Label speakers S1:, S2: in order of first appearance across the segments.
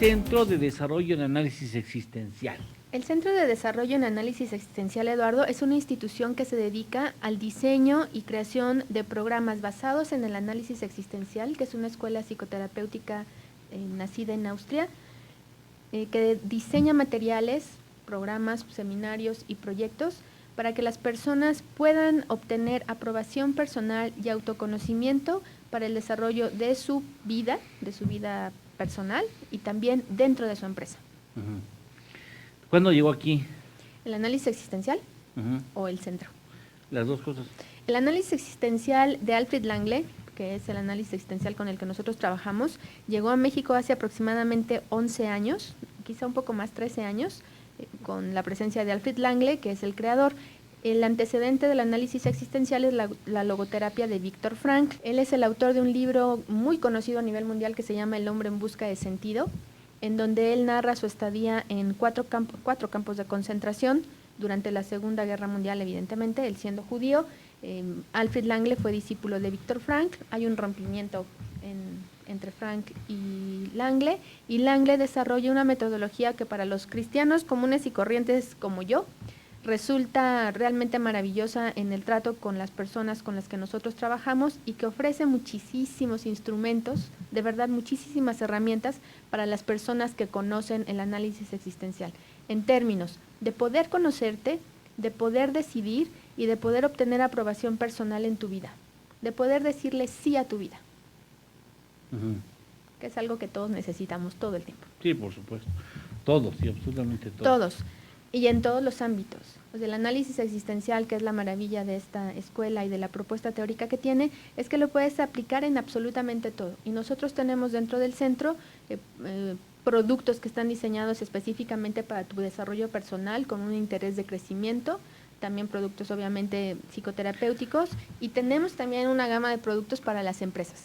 S1: Centro de Desarrollo en Análisis Existencial?
S2: El Centro de Desarrollo en Análisis Existencial, Eduardo, es una institución que se dedica al diseño y creación de programas basados en el análisis existencial, que es una escuela psicoterapéutica nacida en Austria, que diseña materiales, programas, seminarios y proyectos para que las personas puedan obtener aprobación personal y autoconocimiento para el desarrollo de su vida personal y también dentro de su empresa.
S1: Uh-huh. ¿Cuándo llegó aquí?
S2: ¿El análisis existencial
S1: Uh-huh.
S2: o el centro?
S1: Las dos cosas.
S2: El análisis existencial de Alfred Langley, que es el análisis existencial con el que nosotros trabajamos, llegó a México hace aproximadamente 11 años, quizá un poco más, 13 años, con la presencia de Alfred Langley, que es el creador. El antecedente del análisis existencial es la logoterapia de Viktor Frankl. Él es el autor de un libro muy conocido a nivel mundial que se llama El hombre en busca de sentido, en donde él narra su estadía en cuatro campos de concentración durante la Segunda Guerra Mundial, evidentemente, él siendo judío. Alfred Langley fue discípulo de Viktor Frankl, hay un rompimiento entre Frankl y Langley desarrolla una metodología que para los cristianos comunes y corrientes como yo, resulta realmente maravillosa en el trato con las personas con las que nosotros trabajamos y que ofrece muchísimos instrumentos, de verdad muchísimas herramientas para las personas que conocen el análisis existencial, en términos de poder conocerte, de poder decidir y de poder obtener aprobación personal en tu vida, de poder decirle sí a tu vida,
S1: Uh-huh.
S2: que es algo que todos necesitamos todo el tiempo.
S1: Sí, por supuesto. Todos, sí, absolutamente todos.
S2: Todos. Y en todos los ámbitos. O sea, el análisis existencial, que es la maravilla de esta escuela y de la propuesta teórica que tiene, es que lo puedes aplicar en absolutamente todo. Y nosotros tenemos dentro del centro productos que están diseñados específicamente para tu desarrollo personal con un interés de crecimiento, también productos obviamente psicoterapéuticos y tenemos también una gama de productos para las empresas.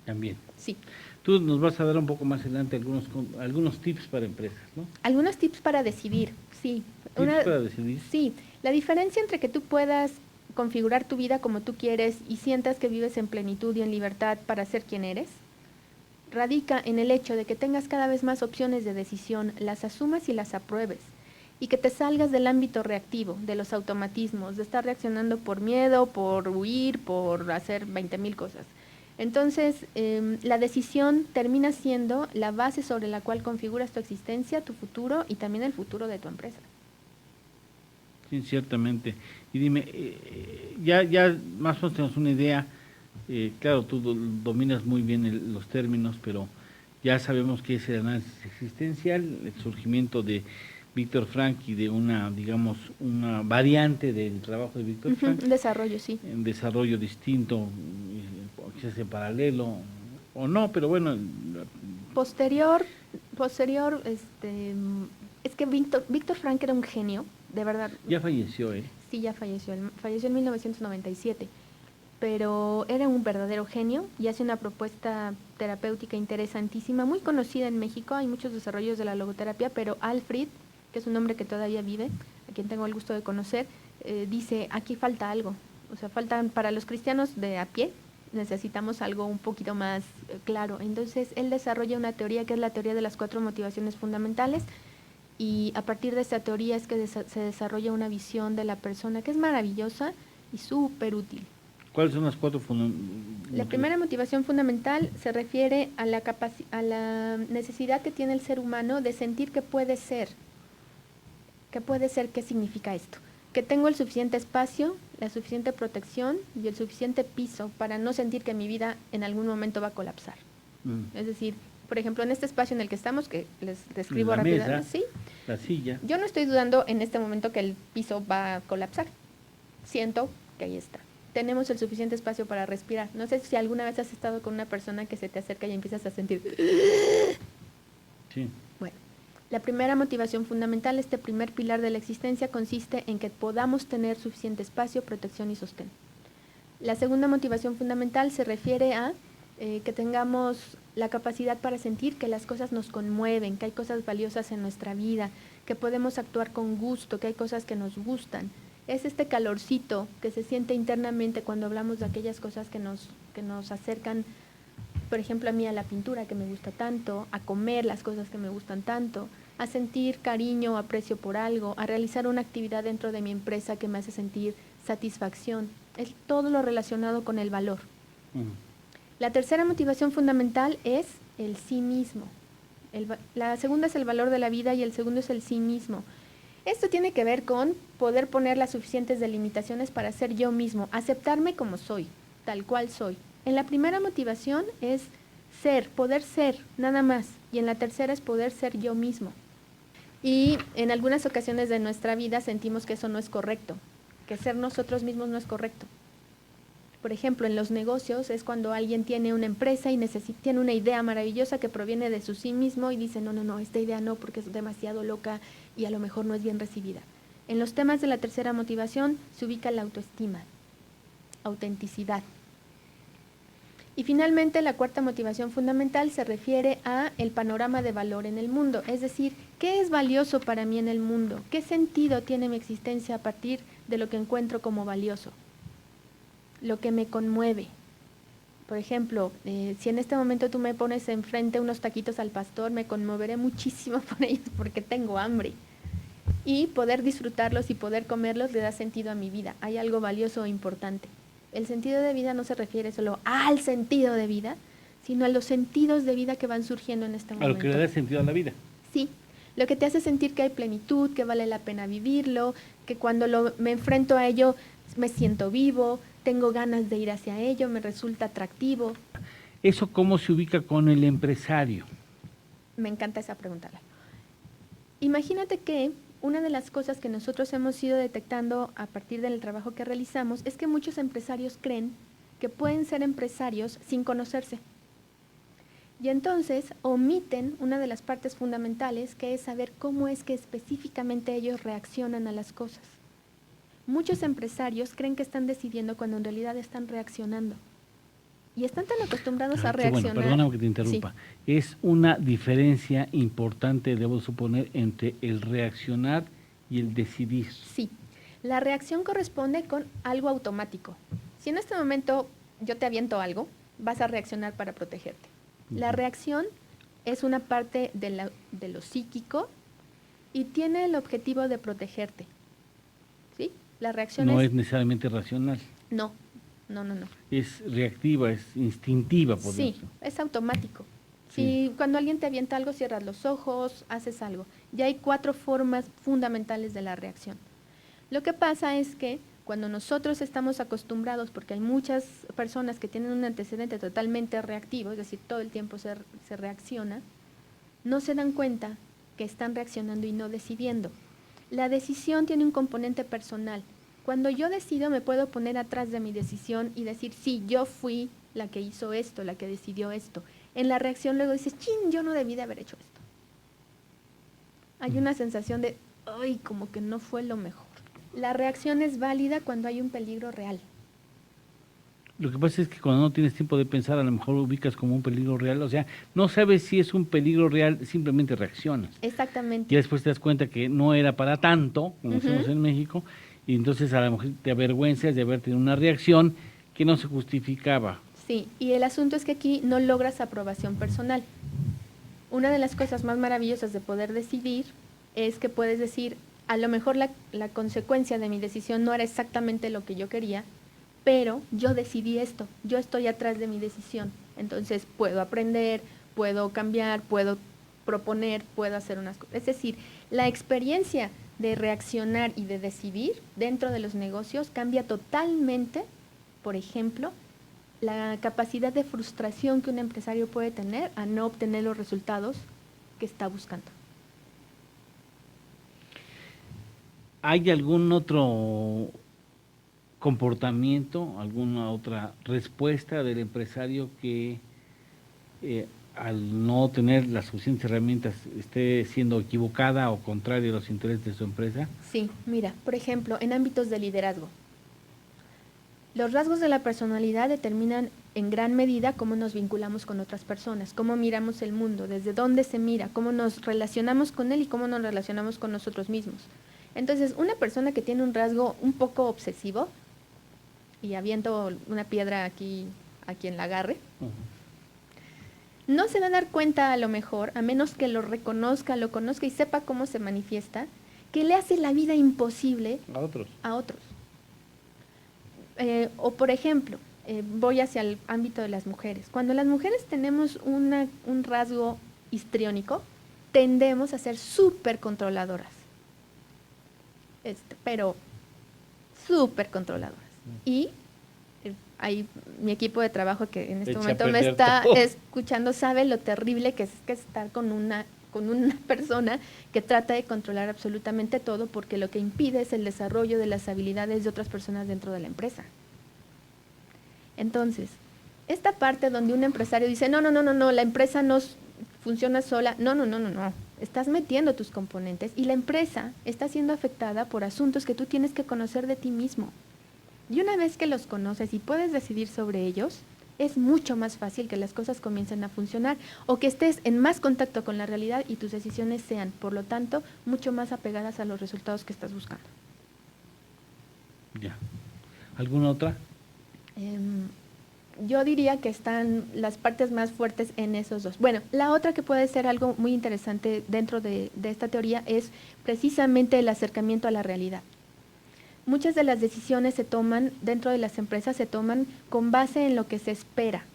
S1: También.
S2: Sí.
S1: Tú nos vas a dar un poco más adelante algunos tips para empresas, ¿no?
S2: Algunos tips para decidir, sí.
S1: ¿Tips para decidir?
S2: Sí, la diferencia entre que tú puedas configurar tu vida como tú quieres y sientas que vives en plenitud y en libertad para ser quien eres, radica en el hecho de que tengas cada vez más opciones de decisión, las asumas y las apruebes, y que te salgas del ámbito reactivo, de los automatismos, de estar reaccionando por miedo, por huir, por hacer 20,000 cosas. Entonces, la decisión termina siendo la base sobre la cual configuras tu existencia, tu futuro y también el futuro de tu empresa.
S1: Sí, ciertamente. Y dime, ya más o menos tenemos una idea, claro, tú dominas muy bien los términos, pero ya sabemos qué es el análisis existencial, el surgimiento de Viktor Frankl y de una variante del trabajo de Viktor Frankl.
S2: Un desarrollo, sí.
S1: Un desarrollo distinto, quizás en paralelo o no, pero bueno.
S2: Posterior, es que Viktor Frankl era un genio, de verdad.
S1: Ya falleció, ¿eh?
S2: Sí, ya falleció en 1997, pero era un verdadero genio y hace una propuesta terapéutica interesantísima, muy conocida en México, hay muchos desarrollos de la logoterapia, pero Alfred, que es un hombre que todavía vive, a quien tengo el gusto de conocer, dice, aquí falta algo, o sea, faltan para los cristianos de a pie, necesitamos algo un poquito más claro. Entonces, él desarrolla una teoría que es la teoría de las 4 motivaciones fundamentales y a partir de esta teoría es que se desarrolla una visión de la persona que es maravillosa y súper útil.
S1: ¿Cuáles son las 4
S2: La primera motivación fundamental se refiere a la necesidad que tiene el ser humano de sentir que puede ser. ¿Qué puede ser? ¿Qué significa esto? Que tengo el suficiente espacio, la suficiente protección y el suficiente piso para no sentir que mi vida en algún momento va a colapsar. Es decir, por ejemplo, en este espacio en el que estamos, que les describo rápidamente, ¿sí?
S1: La silla.
S2: Yo no estoy dudando en este momento que el piso va a colapsar. Siento que ahí está. Tenemos el suficiente espacio para respirar. No sé si alguna vez has estado con una persona que se te acerca y empiezas a sentir...
S1: Sí.
S2: Bueno, la primera motivación fundamental, este primer pilar de la existencia, consiste en que podamos tener suficiente espacio, protección y sostén. La segunda motivación fundamental se refiere a que tengamos la capacidad para sentir que las cosas nos conmueven, que hay cosas valiosas en nuestra vida, que podemos actuar con gusto, que hay cosas que nos gustan. Es este calorcito que se siente internamente cuando hablamos de aquellas cosas que nos acercan por ejemplo, a mí a la pintura que me gusta tanto, a comer las cosas que me gustan tanto, a sentir cariño o aprecio por algo, a realizar una actividad dentro de mi empresa que me hace sentir satisfacción. Es todo lo relacionado con el valor. La tercera motivación fundamental es el sí mismo. La segunda es el valor de la vida y el segundo es el sí mismo. Esto tiene que ver con poder poner las suficientes delimitaciones para ser yo mismo, aceptarme como soy, tal cual soy. En la primera motivación es ser, poder ser, nada más. Y en la tercera es poder ser yo mismo. Y en algunas ocasiones de nuestra vida sentimos que eso no es correcto, que ser nosotros mismos no es correcto. Por ejemplo, en los negocios es cuando alguien tiene una empresa y tiene una idea maravillosa que proviene de su sí mismo y dice, no, esta idea no porque es demasiado loca y a lo mejor no es bien recibida. En los temas de la tercera motivación se ubica la autoestima, autenticidad. Y finalmente la cuarta motivación fundamental se refiere a el panorama de valor en el mundo, es decir, ¿qué es valioso para mí en el mundo? ¿Qué sentido tiene mi existencia a partir de lo que encuentro como valioso? Lo que me conmueve. Por ejemplo, si en este momento tú me pones enfrente unos taquitos al pastor, me conmoveré muchísimo por ellos porque tengo hambre. Y poder disfrutarlos y poder comerlos le da sentido a mi vida. Hay algo valioso e importante. El sentido de vida no se refiere solo al sentido de vida, sino a los sentidos de vida que van surgiendo en este momento.
S1: A lo que le da sentido a la vida.
S2: Sí, lo que te hace sentir que hay plenitud, que vale la pena vivirlo, que cuando me enfrento a ello me siento vivo, tengo ganas de ir hacia ello, me resulta atractivo.
S1: ¿Eso cómo se ubica con el empresario?
S2: Me encanta esa pregunta. Imagínate que una de las cosas que nosotros hemos ido detectando a partir del trabajo que realizamos es que muchos empresarios creen que pueden ser empresarios sin conocerse. Y entonces omiten una de las partes fundamentales, que es saber cómo es que específicamente ellos reaccionan a las cosas. Muchos empresarios creen que están decidiendo cuando en realidad están reaccionando. Y están tan acostumbrados a reaccionar.
S1: Bueno, perdóname que te interrumpa. Sí. Es una diferencia importante, debo suponer, entre el reaccionar y el decidir.
S2: Sí, la reacción corresponde con algo automático. Si en este momento yo te aviento algo, vas a reaccionar para protegerte. La reacción es una parte de lo psíquico y tiene el objetivo de protegerte. ¿Sí? La reacción
S1: no es necesariamente racional.
S2: No.
S1: Es reactiva, es instintiva, por
S2: Sí, es automático. Sí. Si cuando alguien te avienta algo, cierras los ojos, haces algo. Ya hay 4 formas fundamentales de la reacción. Lo que pasa es que cuando nosotros estamos acostumbrados, porque hay muchas personas que tienen un antecedente totalmente reactivo, es decir, todo el tiempo se reacciona, no se dan cuenta que están reaccionando y no decidiendo. La decisión tiene un componente personal. Cuando yo decido, me puedo poner atrás de mi decisión y decir, sí, yo fui la que hizo esto, la que decidió esto. En la reacción luego dices, chin, yo no debí de haber hecho esto. Hay una sensación de, ay, como que no fue lo mejor. La reacción es válida cuando hay un peligro real.
S1: Lo que pasa es que cuando no tienes tiempo de pensar, a lo mejor lo ubicas como un peligro real. O sea, no sabes si es un peligro real, simplemente reaccionas.
S2: Exactamente.
S1: Y después te das cuenta que no era para tanto, como decimos en México, y entonces a lo mejor te avergüenzas de haber tenido una reacción que no se justificaba.
S2: Sí, y el asunto es que aquí no logras aprobación personal. Una de las cosas más maravillosas de poder decidir es que puedes decir, a lo mejor la consecuencia de mi decisión no era exactamente lo que yo quería, pero yo decidí esto, yo estoy atrás de mi decisión. Entonces puedo aprender, puedo cambiar, puedo proponer, puedo hacer unas cosas. Es decir, la experiencia de reaccionar y de decidir dentro de los negocios cambia totalmente, por ejemplo, la capacidad de frustración que un empresario puede tener a no obtener los resultados que está buscando.
S1: ¿Hay algún otro comportamiento, alguna otra respuesta del empresario que al no tener las suficientes herramientas esté siendo equivocada o contraria a los intereses de su empresa?
S2: Sí, mira, por ejemplo, en ámbitos de liderazgo. Los rasgos de la personalidad determinan en gran medida cómo nos vinculamos con otras personas, cómo miramos el mundo, desde dónde se mira, cómo nos relacionamos con él y cómo nos relacionamos con nosotros mismos. Entonces, una persona que tiene un rasgo un poco obsesivo, y aviento una piedra aquí en la agarre, No se va a dar cuenta a lo mejor, a menos que lo reconozca, lo conozca y sepa cómo se manifiesta, que le hace la vida imposible
S1: A otros.
S2: a otros. O por ejemplo, voy hacia el ámbito de las mujeres. Cuando las mujeres tenemos un rasgo histriónico, tendemos a ser súper controladoras. Pero súper controladoras. Y hay mi equipo de trabajo que en este momento me está escuchando, sabe lo terrible que es estar con una persona que trata de controlar absolutamente todo, porque lo que impide es el desarrollo de las habilidades de otras personas dentro de la empresa. Entonces, esta parte donde un empresario dice, no, la empresa no funciona sola, no. Estás metiendo tus componentes y la empresa está siendo afectada por asuntos que tú tienes que conocer de ti mismo. Y una vez que los conoces y puedes decidir sobre ellos, es mucho más fácil que las cosas comiencen a funcionar o que estés en más contacto con la realidad y tus decisiones sean, por lo tanto, mucho más apegadas a los resultados que estás buscando.
S1: Ya. ¿Alguna otra?
S2: Yo diría que están las partes más fuertes en esos dos. Bueno, la otra que puede ser algo muy interesante dentro de esta teoría es precisamente el acercamiento a la realidad. Muchas de las decisiones se toman dentro de las empresas, se toman con base en lo que se espera,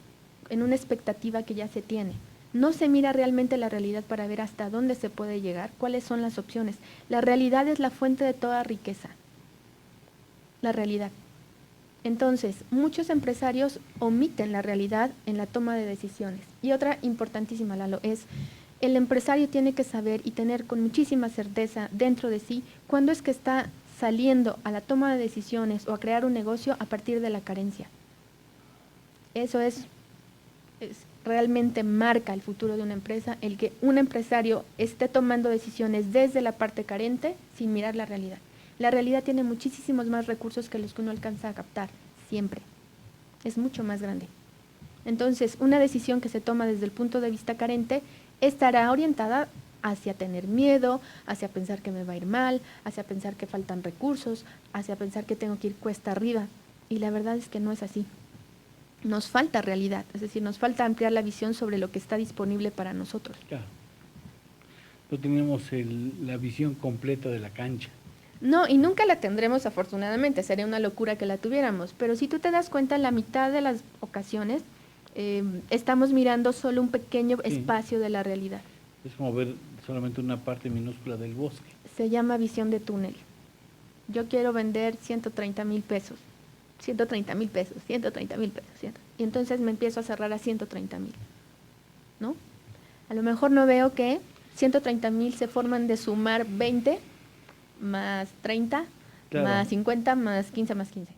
S2: en una expectativa que ya se tiene. No se mira realmente la realidad para ver hasta dónde se puede llegar, cuáles son las opciones. La realidad es la fuente de toda riqueza. La realidad. Entonces, muchos empresarios omiten la realidad en la toma de decisiones. Y otra importantísima, Lalo, es el empresario tiene que saber y tener con muchísima certeza dentro de sí cuándo es que está saliendo a la toma de decisiones o a crear un negocio a partir de la carencia. Eso es realmente marca el futuro de una empresa, el que un empresario esté tomando decisiones desde la parte carente sin mirar la realidad. La realidad tiene muchísimos más recursos que los que uno alcanza a captar, siempre. Es mucho más grande. Entonces, una decisión que se toma desde el punto de vista carente estará orientada hacia tener miedo, hacia pensar que me va a ir mal, hacia pensar que faltan recursos, hacia pensar que tengo que ir cuesta arriba. Y la verdad es que no es así. Nos falta realidad, es decir, nos falta ampliar la visión sobre lo que está disponible para nosotros.
S1: Claro. No tenemos la visión completa de la cancha.
S2: No, y nunca la tendremos afortunadamente, sería una locura que la tuviéramos, pero si tú te das cuenta, en la mitad de las ocasiones estamos mirando solo un pequeño espacio de la realidad.
S1: Es como ver solamente una parte minúscula del bosque.
S2: Se llama visión de túnel. Yo quiero vender 130,000 pesos, 130,000 pesos, 130,000 pesos, y entonces me empiezo a cerrar a 130,000, ¿no? A lo mejor no veo que 130,000 se forman de sumar 20 más 30, claro, más 50, más 15, más 15.